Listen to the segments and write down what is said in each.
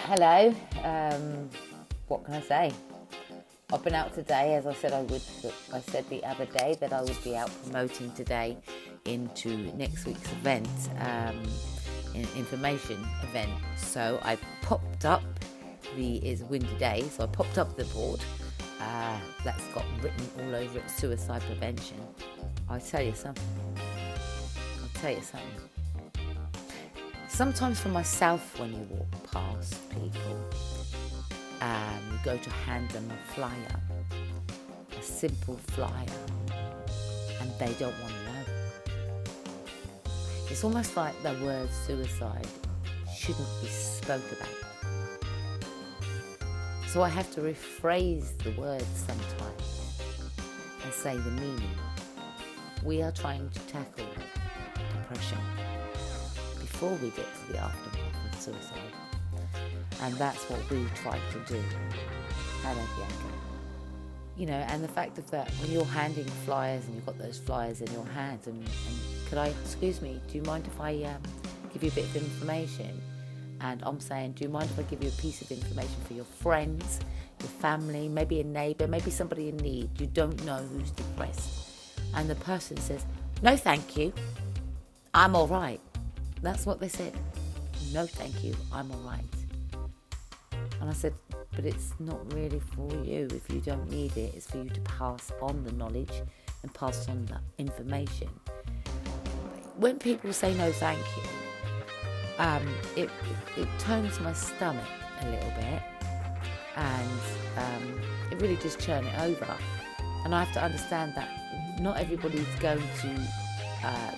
Hello. What can I say? I've been out today, as I said I would. I said the other day that I would be out promoting today into next week's event, information event. So I popped up it's a windy day, so I popped up the board that's got written all over it, suicide prevention. I'll tell you something. Sometimes for myself, when you walk past people, you go to hand them a flyer, a simple flyer, and they don't want to know. It's almost like the word suicide shouldn't be spoke about. So I have to rephrase the words sometimes and say the meaning. We are trying to tackle depression before we get to the aftermath of suicide. And that's what we try to do. And the fact of that, when you're handing flyers and you've got those flyers in your hands, and excuse me, do you mind if I give you a bit of information? And I'm saying, do you mind if I give you a piece of information for your friends, your family, maybe a neighbour, maybe somebody in need? You don't know who's depressed. And the person says, no thank you, I'm all right. That's what they said. No thank you, I'm all right. And I said, but it's not really for you. If you don't need it, it's for you to pass on the knowledge and pass on the information. When people say no thank you, it turns my stomach a little bit, and it really just churn it over. And I have to understand that not everybody's going to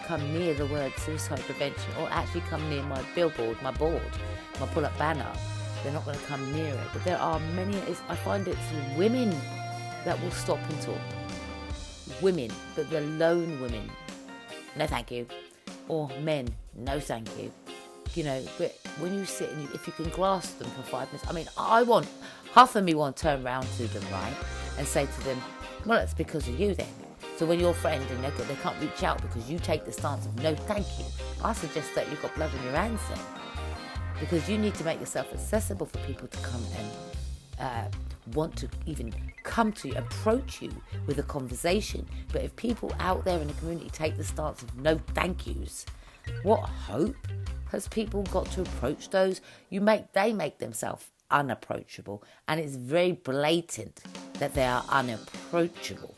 come near the word suicide prevention, or actually come near my billboard, my board, my pull-up banner. They're not going to come near it. But there are many, I find it's women that will stop and talk. Women, but the lone women, no thank you. Or men, no thank you. But when you sit and if you can grasp them for 5 minutes, half of me want to turn around to them, right, and say to them, well, it's because of you then. So when your friend and they can't reach out because you take the stance of no thank you, I suggest that you've got blood on your hands then. Because you need to make yourself accessible for people to come and want to even come to you, approach you with a conversation. But if people out there in the community take the stance of no thank yous, what hope has people got to approach those? They make themselves unapproachable, and it's very blatant that they are unapproachable.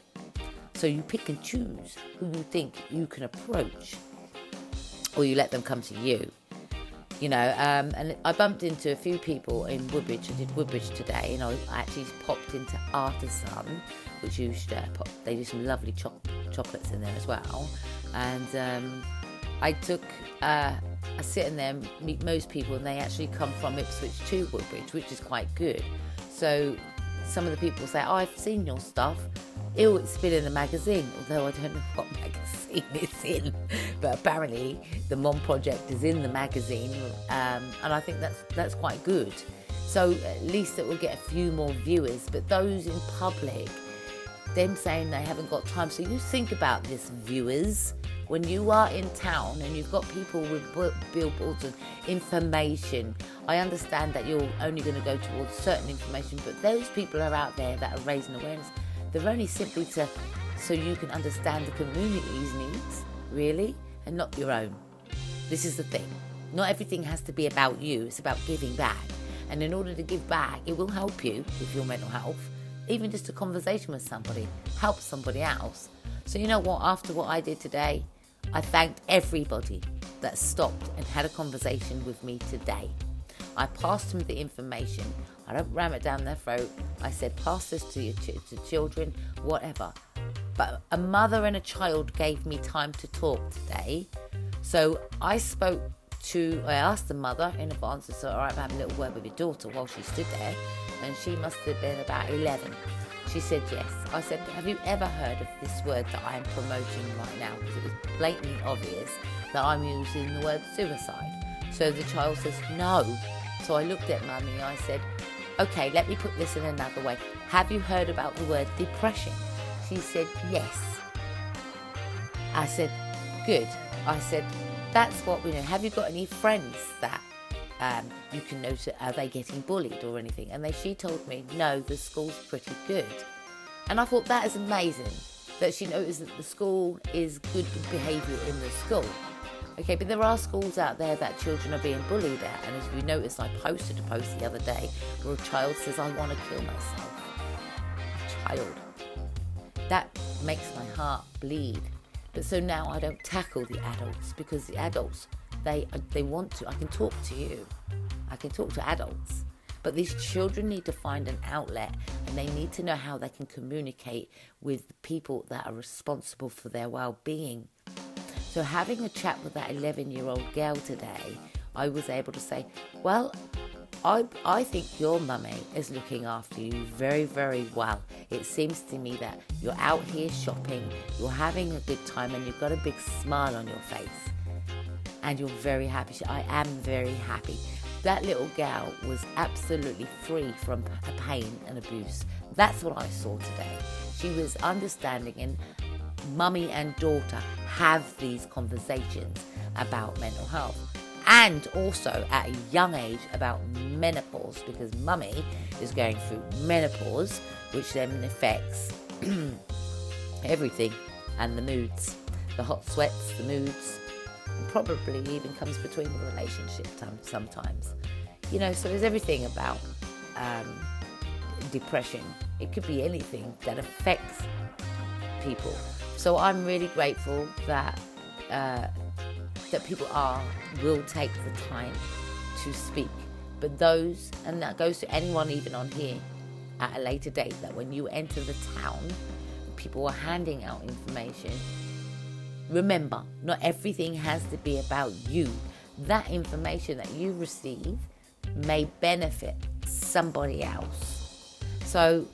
So you pick and choose who you think you can approach, or you let them come to you. And I bumped into a few people in Woodbridge. I did Woodbridge today, and I actually popped into Artisan, which they do some lovely chocolates in there as well. And I took a sit in there, meet most people, and they actually come from Ipswich to Woodbridge, which is quite good. So some of the people say, I've seen your stuff. Ew, it's been in the magazine, although I don't know what magazine it's in. But apparently the Mom Project is in the magazine, and I think that's quite good. So at least it will get a few more viewers. But those in public, them saying they haven't got time. So you think about this, viewers. When you are in town and you've got people with billboards and information, I understand that you're only going to go towards certain information, but those people are out there that are raising awareness. They're only simply so you can understand the community's needs, really, and not your own. This is the thing. Not everything has to be about you. It's about giving back. And in order to give back, it will help you with your mental health. Even just a conversation with somebody helps somebody else. So you know what? After what I did today, I thanked everybody that stopped and had a conversation with me today. I passed them the information. I don't ram it down their throat. I said, pass this to your to children, whatever. But a mother and a child gave me time to talk today. So I asked the mother in advance, so all right, I'm having a little word with your daughter while she stood there. And she must have been about 11. She said yes. I said, have you ever heard of this word that I am promoting right now? Because it was blatantly obvious that I'm using the word suicide. So the child says, no. So I looked at Mummy and I said, okay, let me put this in another way. Have you heard about the word depression? She said, yes. I said, good. I said, that's what we know. Have you got any friends that You can notice, are they getting bullied or anything? And she told me, no, the school's pretty good. And I thought that is amazing, that she noticed that the school is good behaviour in the school. Okay, but there are schools out there that children are being bullied at. And as you noticed, I posted a post the other day where a child says, I want to kill myself. A child. That makes my heart bleed. But so now I don't tackle the adults, because the adults, they want to. I can talk to you. I can talk to adults. But these children need to find an outlet, and they need to know how they can communicate with the people that are responsible for their well-being. So having a chat with that 11-year-old girl today, I was able to say, well, I think your mummy is looking after you very, very well. It seems to me that you're out here shopping, you're having a good time, and you've got a big smile on your face. And you're very happy. I am very happy. That little gal was absolutely free from pain and abuse. That's what I saw today. She was understanding, and mummy and daughter have these conversations about mental health. And also at a young age about menopause, because mummy is going through menopause, which then affects everything, and the moods, the hot sweats, the moods, and probably even comes between the relationship sometimes. You know, so there's everything about depression. It could be anything that affects people. So I'm really grateful that people will take the time to speak. But those, and that goes to anyone even on here at a later date, that when you enter the town, people are handing out information. Remember, not everything has to be about you. That information that you receive may benefit somebody else. So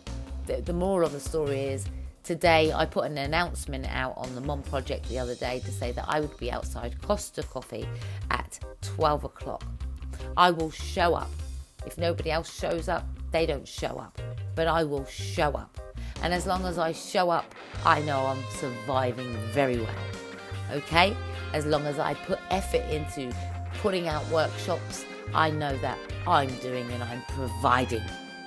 the moral of the story is, today I put an announcement out on the Mom Project the other day to say that I would be outside Costa Coffee at 12 o'clock. I will show up. If nobody else shows up, they don't show up. But I will show up. And as long as I show up, I know I'm surviving very well. Okay? As long as I put effort into putting out workshops, I know that I'm doing and I'm providing.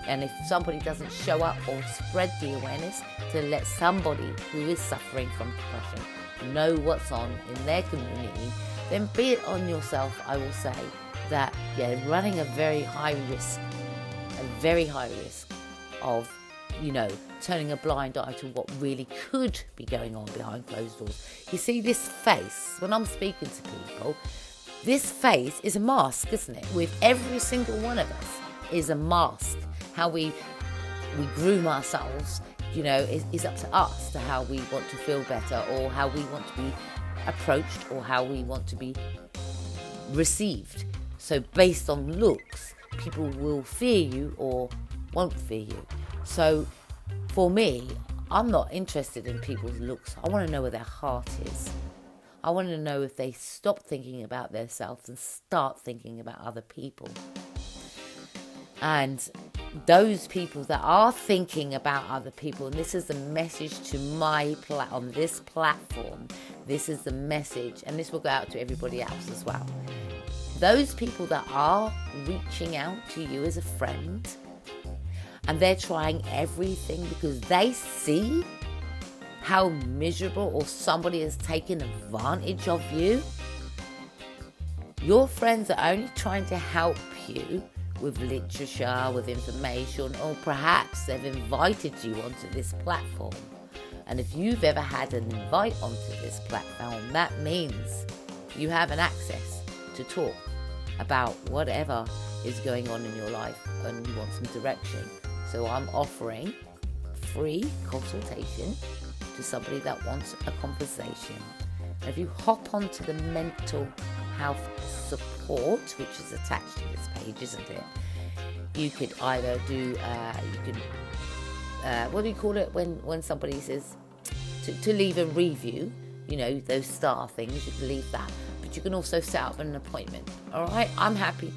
And if somebody doesn't show up or spread the awareness to let somebody who is suffering from depression know what's on in their community, then be it on yourself, I will say that, running a very high risk of, turning a blind eye to what really could be going on behind closed doors. You see, this face, when I'm speaking to people, this face is a mask, isn't it? With every single one of us is a mask. How we groom ourselves, is up to us, to how we want to feel better, or how we want to be approached, or how we want to be received. So based on looks, people will fear you or won't fear you. So for me, I'm not interested in people's looks. I want to know where their heart is. I want to know if they stop thinking about themselves and start thinking about other people. And those people that are thinking about other people, and this is the message to on this platform, this is the message, and this will go out to everybody else as well. Those people that are reaching out to you as a friend, and they're trying everything because they see how miserable or somebody has taken advantage of you. Your friends are only trying to help you with literature, with information, or perhaps they've invited you onto this platform. And if you've ever had an invite onto this platform, that means you have an access to talk about whatever is going on in your life and you want some direction. So I'm offering free consultation to somebody that wants a conversation. And if you hop onto the mental health support, which is attached to this page, isn't it? You could either do, what do you call it when somebody says to leave a review, those star things, you can leave that. But you can also set up an appointment, all right? I'm happy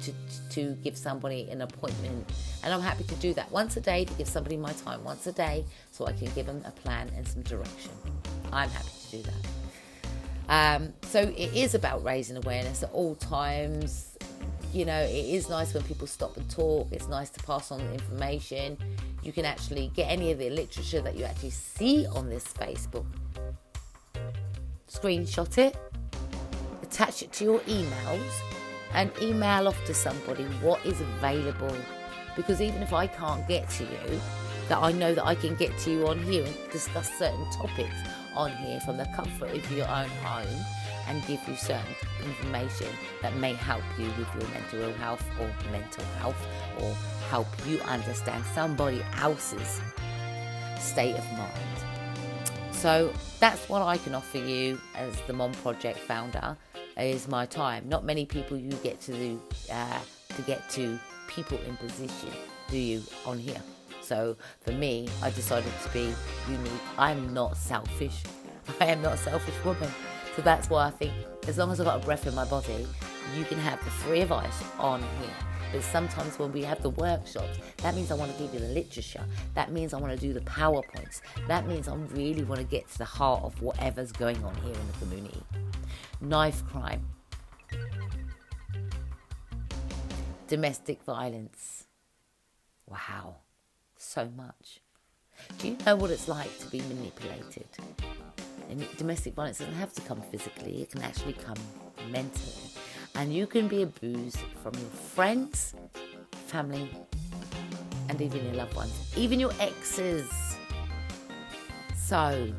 to give somebody an appointment, and I'm happy to do that once a day, to give somebody my time once a day so I can give them a plan and some direction. I'm happy to do that. So it is about raising awareness at all times. it is nice when people stop and talk. It's nice to pass on the information. You can actually get any of the literature that you actually see on this Facebook, screenshot it, attach it to your emails, and email off to somebody what is available. Because even if I can't get to you, that I know that I can get to you on here and discuss certain topics on here from the comfort of your own home, and give you certain information that may help you with your mental health, or help you understand somebody else's state of mind. So that's what I can offer you as the Mom Project founder, is my time. Not many people you get to get to people in position do you on here. So for me, I decided to be unique. I'm not selfish. I am not a selfish woman. So that's why I think as long as I've got a breath in my body, you can have the three of us on here. But sometimes when we have the workshops, that means I want to give you the literature. That means I want to do the PowerPoints. That means I really want to get to the heart of whatever's going on here in the community. Knife crime. Domestic violence. Wow. So much. Do you know what it's like to be manipulated? And domestic violence doesn't have to come physically, it can actually come mentally. And you can be abused from your friends, family, and even your loved ones, even your exes. So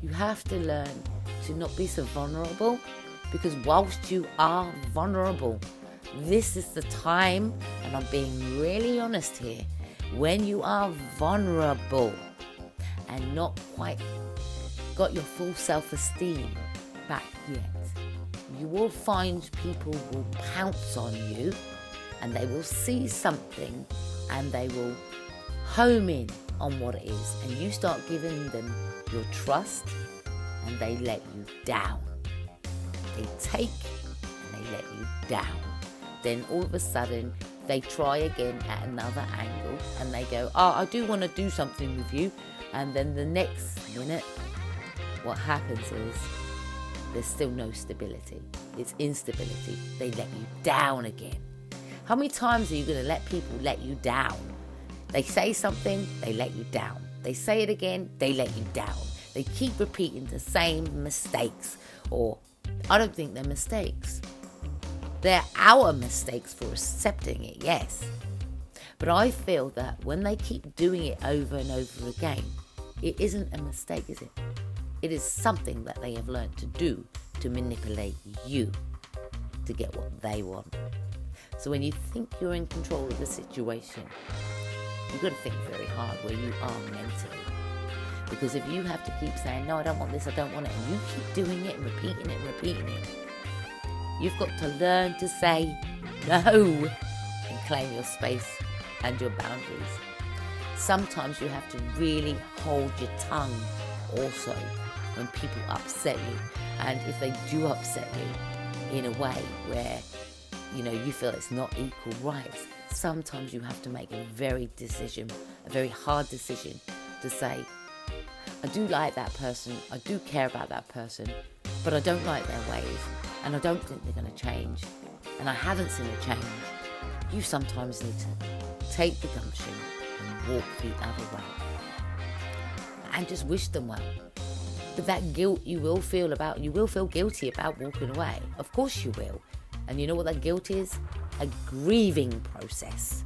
you have to learn to not be so vulnerable, because whilst you are vulnerable, this is the time, and I'm being really honest here, when you are vulnerable and not quite got your full self-esteem back yet, you will find people will pounce on you, and they will see something and they will home in on what it is, and you start giving them your trust and they let you down. They take and they let you down. Then all of a sudden they try again at another angle and they go, I do want to do something with you. And then the next minute, what happens is there's still no stability. It's instability. They let you down again. How many times are you going to let people let you down? They say something, they let you down. They say it again, they let you down. They keep repeating the same mistakes. Or I don't think they're mistakes. They're our mistakes for accepting it, yes. But I feel that when they keep doing it over and over again, it isn't a mistake, is it? It is something that they have learned to do to manipulate you to get what they want. So when you think you're in control of the situation, you've got to think very hard where you are mentally. Because if you have to keep saying, no, I don't want this, I don't want it, and you keep doing it and repeating it, you've got to learn to say no and claim your space and your boundaries. Sometimes you have to really hold your tongue also when people upset you. And if they do upset you in a way where, you feel it's not equal rights, sometimes you have to make a very hard decision to say, I do like that person, I do care about that person, but I don't like their ways, and I don't think they're going to change, and I haven't seen a change. You sometimes need to take the gumption and walk the other way. And just wish them well. But that guilt you will feel guilty about walking away. Of course you will. And you know what that guilt is? A grieving process.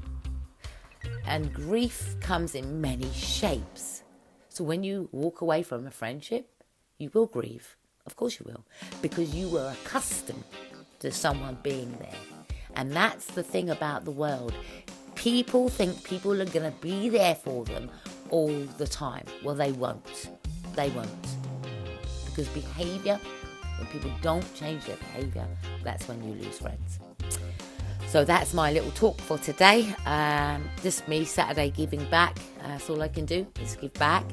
And grief comes in many shapes. So when you walk away from a friendship, you will grieve. Of course you will. Because you were accustomed to someone being there. And that's the thing about the world. People think people are going to be there for them all the time. Well, they won't. They won't. Because behaviour, when people don't change their behaviour, that's when you lose friends. So that's my little talk for today. Just me, Saturday, giving back. That's all I can do is give back.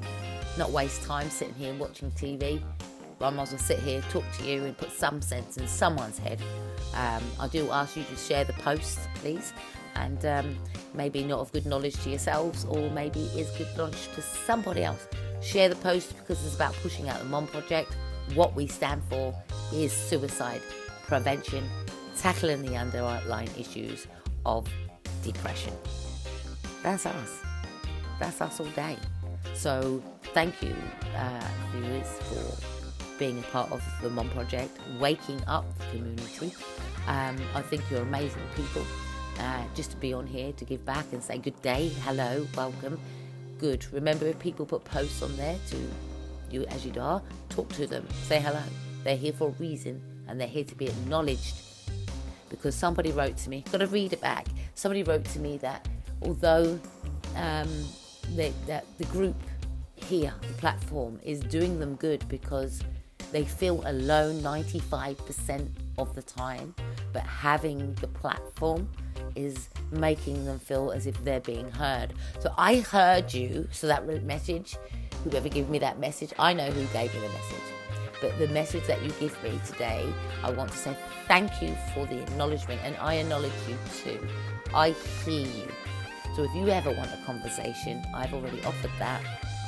Not waste time sitting here watching TV. But I might as well sit here, talk to you, and put some sense in someone's head. I do ask you to share the post, please. And maybe not of good knowledge to yourselves, or maybe it is good knowledge to somebody else. Share the post, because it's about pushing out the Mom Project. What we stand for is suicide prevention. tackling the underlying issues of depression. That's us. That's us all day. So thank you, viewers, for being a part of the Mom Project, waking up the community. I think you're amazing people. Just to be on here to give back and say good day, hello, welcome, good. Remember, if people put posts on there to you as you are, talk to them, say hello. They're here for a reason, and they're here to be acknowledged. Because somebody wrote to me, got to read it back. Somebody wrote to me that although the group here, the platform, is doing them good because they feel alone 95% of the time, but having the platform is making them feel as if they're being heard. So I heard you. So that message, whoever gave me that message, I know who gave me the message. But the message that you give me today, I want to say thank you for the acknowledgement, and I acknowledge you too. I hear you. So if you ever want a conversation, I've already offered that.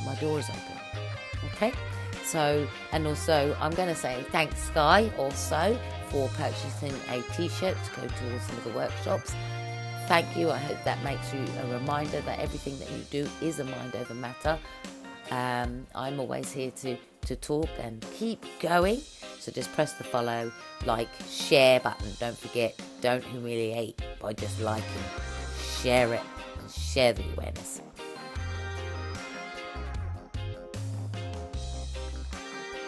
My door is open. Okay? So, and also, I'm going to say thanks, Sky, also, for purchasing a t-shirt to go towards some of the workshops. Thank you. I hope that makes you a reminder that everything that you do is a mind over matter. I'm always here to talk and keep going. So just press the follow, like, share button. Don't forget, don't humiliate by just liking. Share it and share the awareness.